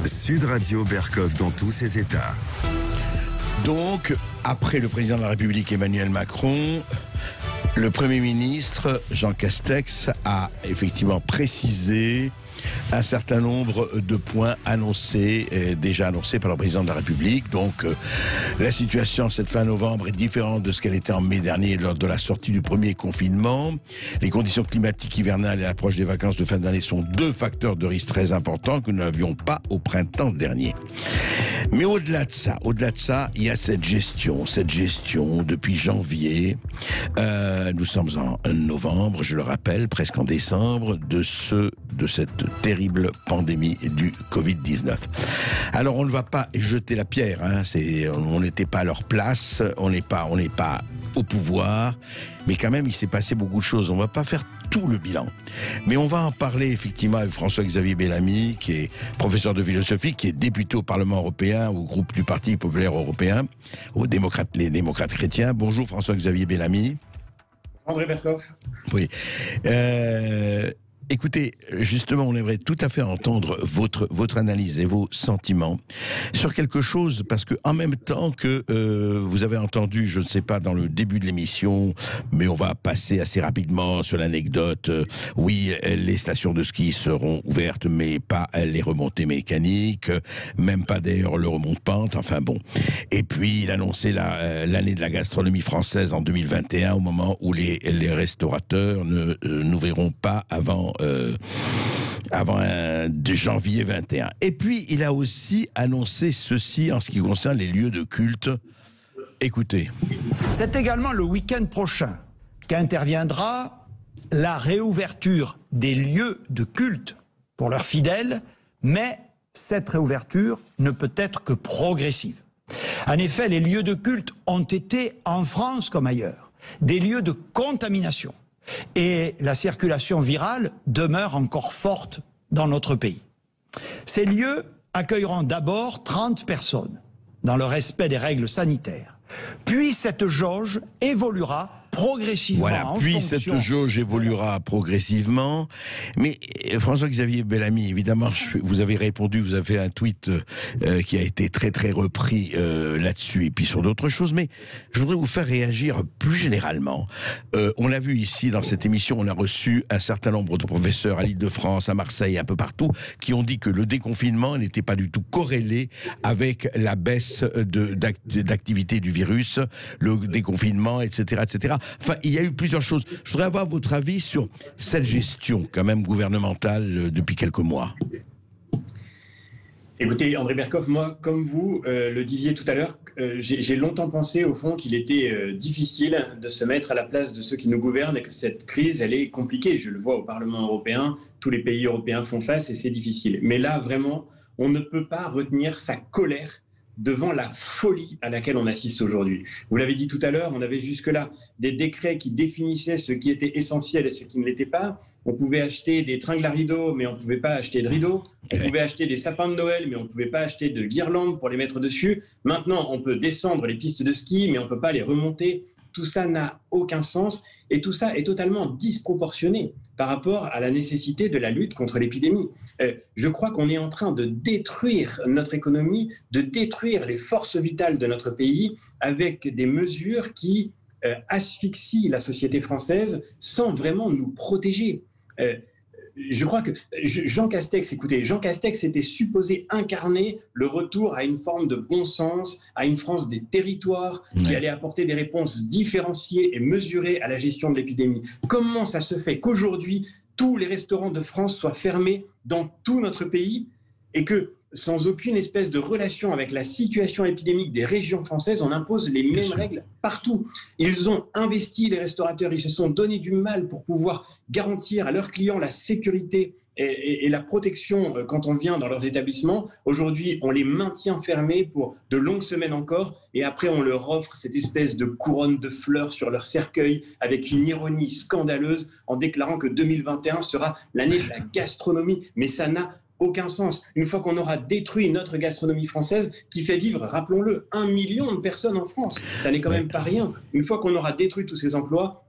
Sud Radio Berkov dans tous ses états. Donc, après le président de la République Emmanuel Macron, le Premier ministre Jean Castex a effectivement précisé un certain nombre de points déjà annoncés par le président de la République. Donc, la situation cette fin novembre est différente de ce qu'elle était en mai dernier lors de la sortie du premier confinement. Les conditions climatiques hivernales et l'approche des vacances de fin d'année sont deux facteurs de risque très importants que nous n'avions pas au printemps dernier. Mais au-delà de ça, il y a cette gestion depuis janvier. Nous sommes en novembre, je le rappelle, presque en décembre, de cette terrible pandémie du Covid-19. Alors on ne va pas jeter la pierre, on n'était pas à leur place, on n'est pas au pouvoir, mais quand même il s'est passé beaucoup de choses. On ne va pas faire tout le bilan, mais on va en parler effectivement avec François-Xavier Bellamy, qui est professeur de philosophie, qui est député au Parlement européen, au groupe du Parti populaire européen, les démocrates chrétiens. Bonjour François-Xavier Bellamy. André Berkov. Oui. Écoutez, justement, on aimerait tout à fait entendre votre analyse et vos sentiments sur quelque chose, parce que en même temps que vous avez entendu, je ne sais pas, dans le début de l'émission, mais on va passer assez rapidement sur l'anecdote. Oui, les stations de ski seront ouvertes, mais pas les remontées mécaniques, même pas d'ailleurs le remonte-pente, enfin bon. Et puis, il annonçait l'année de la gastronomie française en 2021, au moment où les restaurateurs n'ouvriront pas avant de janvier 21. Et puis, il a aussi annoncé ceci en ce qui concerne les lieux de culte. Écoutez. C'est également le week-end prochain qu'interviendra la réouverture des lieux de culte pour leurs fidèles, mais cette réouverture ne peut être que progressive. En effet, les lieux de culte ont été, en France comme ailleurs, des lieux de contamination. Et la circulation virale demeure encore forte dans notre pays. Ces lieux accueilleront d'abord 30 personnes, dans le respect des règles sanitaires. Puis cette jauge évoluera progressivement. Voilà, puis cette jauge évoluera progressivement. Mais François-Xavier Bellamy, évidemment, vous avez répondu, vous avez fait un tweet qui a été très très repris là-dessus et puis sur d'autres choses. Mais je voudrais vous faire réagir plus généralement. On l'a vu ici dans cette émission, on a reçu un certain nombre de professeurs à l'Île-de-France, à Marseille, un peu partout, qui ont dit que le déconfinement n'était pas du tout corrélé avec la baisse d'activité du virus, le déconfinement, etc., etc. Enfin, il y a eu plusieurs choses. Je voudrais avoir votre avis sur cette gestion, quand même, gouvernementale depuis quelques mois. Écoutez, André Berkov, moi, comme vous le disiez tout à l'heure, j'ai longtemps pensé, au fond, qu'il était difficile de se mettre à la place de ceux qui nous gouvernent et que cette crise, elle est compliquée. Je le vois au Parlement européen, tous les pays européens font face et c'est difficile. Mais là, vraiment, on ne peut pas retenir sa colère devant la folie à laquelle on assiste aujourd'hui. Vous l'avez dit tout à l'heure, on avait jusque-là des décrets qui définissaient ce qui était essentiel et ce qui ne l'était pas. On pouvait acheter des tringles à rideaux, mais on ne pouvait pas acheter de rideaux. On pouvait acheter des sapins de Noël, mais on ne pouvait pas acheter de guirlandes pour les mettre dessus. Maintenant, on peut descendre les pistes de ski, mais on ne peut pas les remonter. Tout ça n'a aucun sens et tout ça est totalement disproportionné par rapport à la nécessité de la lutte contre l'épidémie. Je crois qu'on est en train de détruire notre économie, de détruire les forces vitales de notre pays avec des mesures qui asphyxient la société française sans vraiment nous protéger. Je crois que Jean Castex, écoutez, Jean Castex était supposé incarner le retour à une forme de bon sens, à une France des territoires qui allait apporter des réponses différenciées et mesurées à la gestion de l'épidémie. Comment ça se fait qu'aujourd'hui, tous les restaurants de France soient fermés dans tout notre pays et que, sans aucune espèce de relation avec la situation épidémique des régions françaises, on impose les mêmes règles partout. Ils ont investi, les restaurateurs, ils se sont donné du mal pour pouvoir garantir à leurs clients la sécurité et la protection quand on vient dans leurs établissements. Aujourd'hui, on les maintient fermés pour de longues semaines encore et après on leur offre cette espèce de couronne de fleurs sur leur cercueil avec une ironie scandaleuse en déclarant que 2021 sera l'année de la gastronomie. Mais ça n'a aucun sens. Une fois qu'on aura détruit notre gastronomie française qui fait vivre, rappelons-le, 1 million de personnes en France, ça n'est quand même pas rien. Une fois qu'on aura détruit tous ces emplois,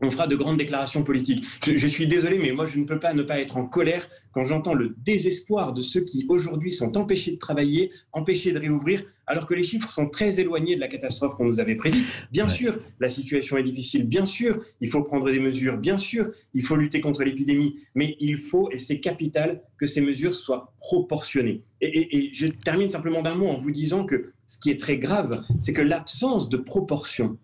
on fera de grandes déclarations politiques. Je suis désolé, mais moi, je ne peux pas ne pas être en colère quand j'entends le désespoir de ceux qui, aujourd'hui, sont empêchés de travailler, empêchés de réouvrir, alors que les chiffres sont très éloignés de la catastrophe qu'on nous avait prédite. Bien sûr, la situation est difficile. Bien sûr, il faut prendre des mesures. Bien sûr, il faut lutter contre l'épidémie. Mais il faut, et c'est capital, que ces mesures soient proportionnées. Et je termine simplement d'un mot en vous disant que ce qui est très grave, c'est que l'absence de proportion,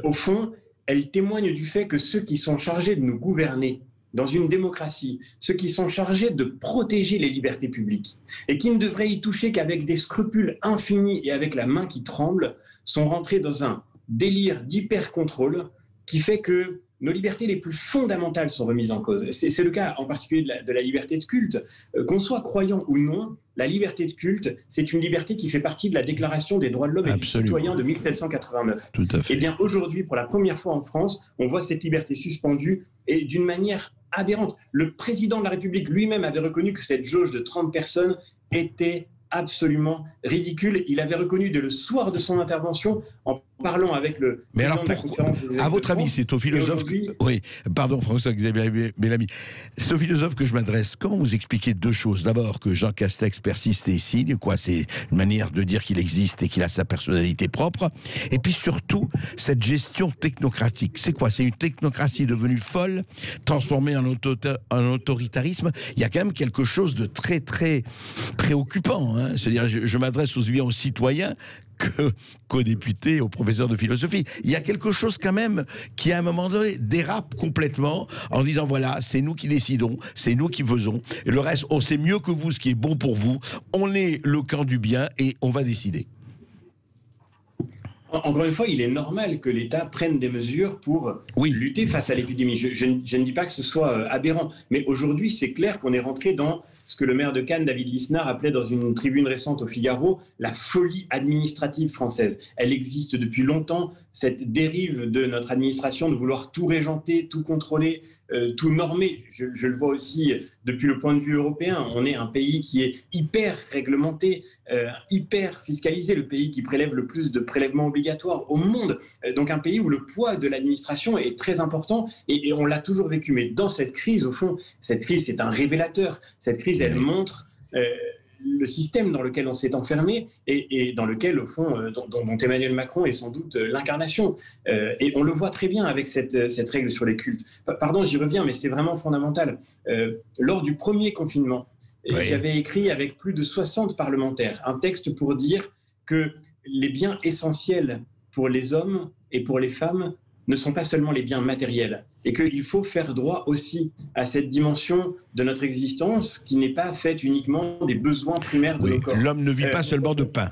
au fond, elle témoigne du fait que ceux qui sont chargés de nous gouverner dans une démocratie, ceux qui sont chargés de protéger les libertés publiques et qui ne devraient y toucher qu'avec des scrupules infinis et avec la main qui tremble, sont rentrés dans un délire d'hyper-contrôle qui fait que nos libertés les plus fondamentales sont remises en cause. C'est le cas en particulier de la liberté de culte. Qu'on soit croyant ou non, la liberté de culte, c'est une liberté qui fait partie de la Déclaration des droits de l'homme et du citoyen de 1789. Tout à fait. Et bien aujourd'hui, pour la première fois en France, on voit cette liberté suspendue et d'une manière aberrante. Le président de la République lui-même avait reconnu que cette jauge de 30 personnes était absolument ridicule. Il avait reconnu dès le soir de son intervention en parlant avec le président de la conférence des évêques de France. À votre avis, c'est au philosophe... Oui, pardon François-Xavier Bellamy. C'est au philosophe que je m'adresse. Comment vous expliquez deux choses? D'abord, que Jean Castex persiste et signe, quoi. C'est une manière de dire qu'il existe et qu'il a sa personnalité propre. Et puis surtout, cette gestion technocratique. C'est quoi? C'est une technocratie devenue folle, transformée en autoritarisme. Il y a quand même quelque chose de très, très préoccupant, hein. C'est-à-dire, je m'adresse aussi bien aux citoyens qu'aux députés, aux professeurs de philosophie. Il y a quelque chose quand même qui, à un moment donné, dérape complètement en disant, voilà, c'est nous qui décidons, c'est nous qui faisons, et le reste, on sait mieux que vous ce qui est bon pour vous, on est le camp du bien et on va décider. Encore une fois, il est normal que l'État prenne des mesures pour lutter face à l'épidémie. Je ne dis pas que ce soit aberrant, mais aujourd'hui, c'est clair qu'on est rentré dans ce que le maire de Cannes, David Lisnard, appelait dans une tribune récente au Figaro la folie administrative française. Elle existe depuis longtemps, cette dérive de notre administration de vouloir tout régenter, tout contrôler, tout normer. Je le vois aussi depuis le point de vue européen. On est un pays qui est hyper réglementé, hyper fiscalisé, le pays qui prélève le plus de prélèvements obligatoires au monde. Donc un pays où le poids de l'administration est très important et on l'a toujours vécu. Mais dans cette crise, au fond, cette crise, c'est un révélateur. Cette crise, elle montre le système dans lequel on s'est enfermé et dans lequel, au fond, dont Emmanuel Macron est sans doute l'incarnation. Et on le voit très bien avec cette règle sur les cultes. Pardon, j'y reviens, mais c'est vraiment fondamental. Lors du premier confinement, j'avais écrit avec plus de 60 parlementaires un texte pour dire que les biens essentiels pour les hommes et pour les femmes ne sont pas seulement les biens matériels et qu'il faut faire droit aussi à cette dimension de notre existence qui n'est pas faite uniquement des besoins primaires de nos corps. L'homme ne vit pas seulement de pain.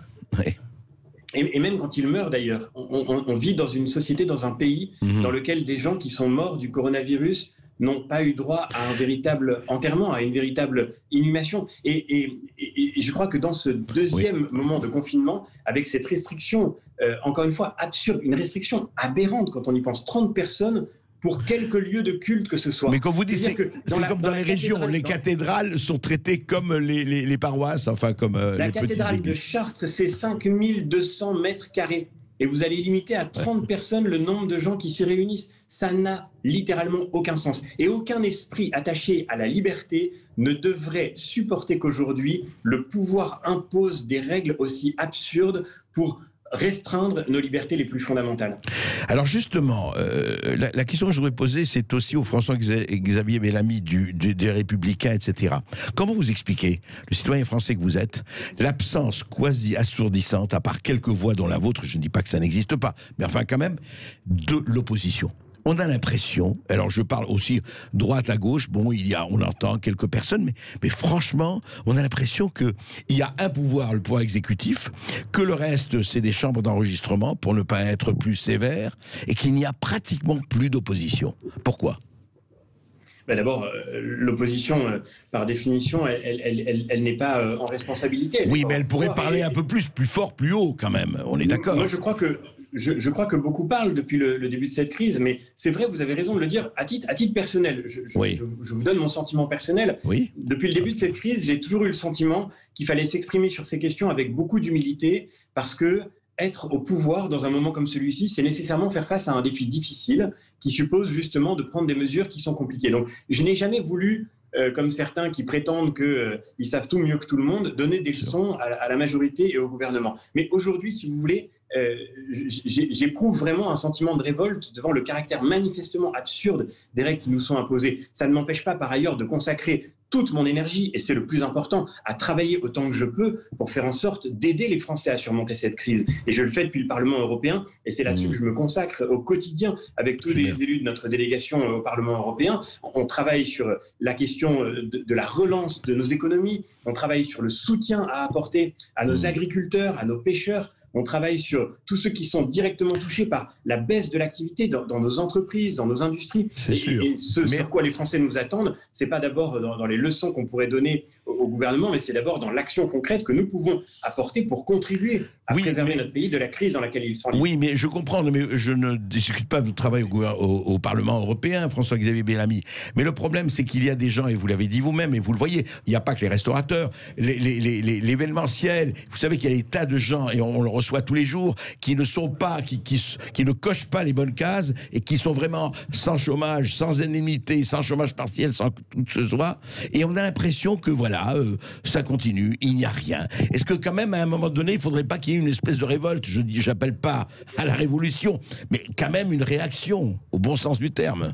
Et même quand il meurt d'ailleurs, on vit dans une société, dans un pays dans lequel des gens qui sont morts du coronavirus n'ont pas eu droit à un véritable enterrement, à une véritable inhumation. Et je crois que dans ce deuxième moment de confinement, avec cette restriction, encore une fois, absurde, une restriction aberrante quand on y pense, 30 personnes pour quelques lieux de culte que ce soit. Mais comme vous dites, c'est comme dans les régions, les cathédrales sont traitées comme les paroisses, enfin comme la les cathédrale de Chartres, c'est 5200 mètres carrés. Et vous allez limiter à 30 personnes le nombre de gens qui s'y réunissent. Ça n'a littéralement aucun sens. Et aucun esprit attaché à la liberté ne devrait supporter qu'aujourd'hui, le pouvoir impose des règles aussi absurdes pour restreindre nos libertés les plus fondamentales. Alors justement, la question que je voudrais poser, c'est aussi au François-Xavier Bellamy des Républicains, etc. Comment vous expliquez, le citoyen français que vous êtes, l'absence quasi assourdissante, à part quelques voix dont la vôtre, je ne dis pas que ça n'existe pas, mais enfin quand même, de l'opposition? On a l'impression, alors je parle aussi droite à gauche, bon, on entend quelques personnes, mais franchement, on a l'impression qu'il y a un pouvoir, le pouvoir exécutif, que le reste, c'est des chambres d'enregistrement, pour ne pas être plus sévère, et qu'il n'y a pratiquement plus d'opposition. Pourquoi ? D'abord, l'opposition, par définition, elle n'est pas en responsabilité. Oui, mais elle pourrait parler un peu plus fort, plus haut, quand même, on est d'accord. Moi, je crois que beaucoup parlent depuis le début de cette crise, mais c'est vrai, vous avez raison de le dire, à titre personnel. Je vous donne mon sentiment personnel. Oui. Depuis le début de cette crise, j'ai toujours eu le sentiment qu'il fallait s'exprimer sur ces questions avec beaucoup d'humilité, parce que être au pouvoir dans un moment comme celui-ci, c'est nécessairement faire face à un défi difficile qui suppose justement de prendre des mesures qui sont compliquées. Donc, je n'ai jamais voulu, comme certains qui prétendent qu'ils savent tout mieux que tout le monde, donner des leçons à la majorité et au gouvernement. Mais aujourd'hui, si vous voulez, j'éprouve vraiment un sentiment de révolte devant le caractère manifestement absurde des règles qui nous sont imposées. Ça ne m'empêche pas par ailleurs de consacrer toute mon énergie, et c'est le plus important, à travailler autant que je peux pour faire en sorte d'aider les Français à surmonter cette crise. Et je le fais depuis le Parlement européen, et c'est là-dessus que je me consacre au quotidien avec tous les élus de notre délégation au Parlement européen. On travaille sur la question de la relance de nos économies, on travaille sur le soutien à apporter à nos agriculteurs, à nos pêcheurs. On travaille sur tous ceux qui sont directement touchés par la baisse de l'activité dans nos entreprises, dans nos industries. Et sur quoi les Français nous attendent, c'est pas d'abord dans les leçons qu'on pourrait donner au gouvernement, mais c'est d'abord dans l'action concrète que nous pouvons apporter pour contribuer à préserver notre pays de la crise dans laquelle il s'enlise. Oui, mais je comprends, mais je ne discute pas du travail au Parlement européen, François-Xavier Bellamy. Mais le problème, c'est qu'il y a des gens, et vous l'avez dit vous-même, et vous le voyez, il n'y a pas que les restaurateurs, l'événementiel. Vous savez qu'il y a des tas de gens, et on le reçoit tous les jours, qui ne sont pas, qui ne cochent pas les bonnes cases, et qui sont vraiment sans chômage, sans indemnité, sans chômage partiel, sans tout ce soit. Et on a l'impression que voilà, ça continue, il n'y a rien. Est-ce que quand même, à un moment donné, il ne faudrait pas qu'il y ait une espèce de révolte? J'appelle pas à la révolution, mais quand même une réaction, au bon sens du terme.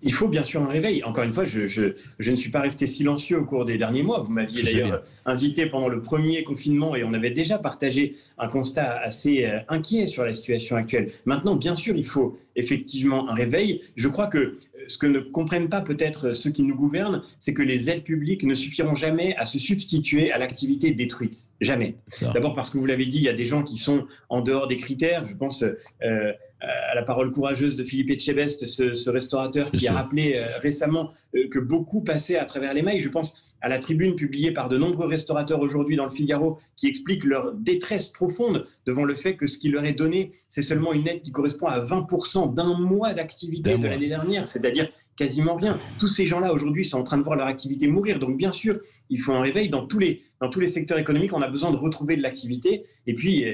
Il faut bien sûr un réveil. Encore une fois, je ne suis pas resté silencieux au cours des derniers mois. Vous m'aviez d'ailleurs invité pendant le premier confinement et on avait déjà partagé un constat assez inquiet sur la situation actuelle. Maintenant, bien sûr, il faut effectivement un réveil. Je crois que ce que ne comprennent pas peut-être ceux qui nous gouvernent, c'est que les aides publiques ne suffiront jamais à se substituer à l'activité détruite. Jamais. D'abord parce que vous l'avez dit, il y a des gens qui sont en dehors des critères. Je pense à la parole courageuse de Philippe Etchebest, ce restaurateur qui a rappelé récemment que beaucoup passaient à travers les mailles. Je pense à la tribune publiée par de nombreux restaurateurs aujourd'hui dans le Figaro qui expliquent leur détresse profonde devant le fait que ce qui leur est donné, c'est seulement une aide qui correspond à 20% d'un mois d'activité de l'année dernière, c'est-à-dire quasiment rien. Tous ces gens-là aujourd'hui sont en train de voir leur activité mourir. Donc bien sûr, il faut un réveil dans tous les secteurs économiques. On a besoin de retrouver de l'activité. Et puis,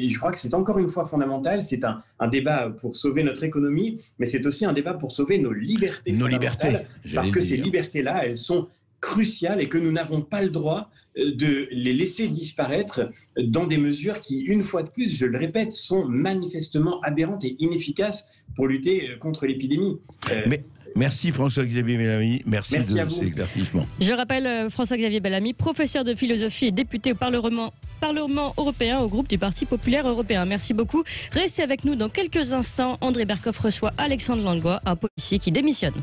je crois que c'est encore une fois fondamental. C'est un débat pour sauver notre économie, mais c'est aussi un débat pour sauver nos libertés fondamentales. Parce que ces libertés-là, elles sont cruciales et que nous n'avons pas le droit de les laisser disparaître dans des mesures qui, une fois de plus, je le répète, sont manifestement aberrantes et inefficaces pour lutter contre l'épidémie. Merci François-Xavier Bellamy, merci de ces éclaircissements. Je rappelle François-Xavier Bellamy, professeur de philosophie et député au Parlement européen au groupe du Parti populaire européen. Merci beaucoup. Restez avec nous dans quelques instants. André Berkoff reçoit Alexandre Langlois, un policier qui démissionne.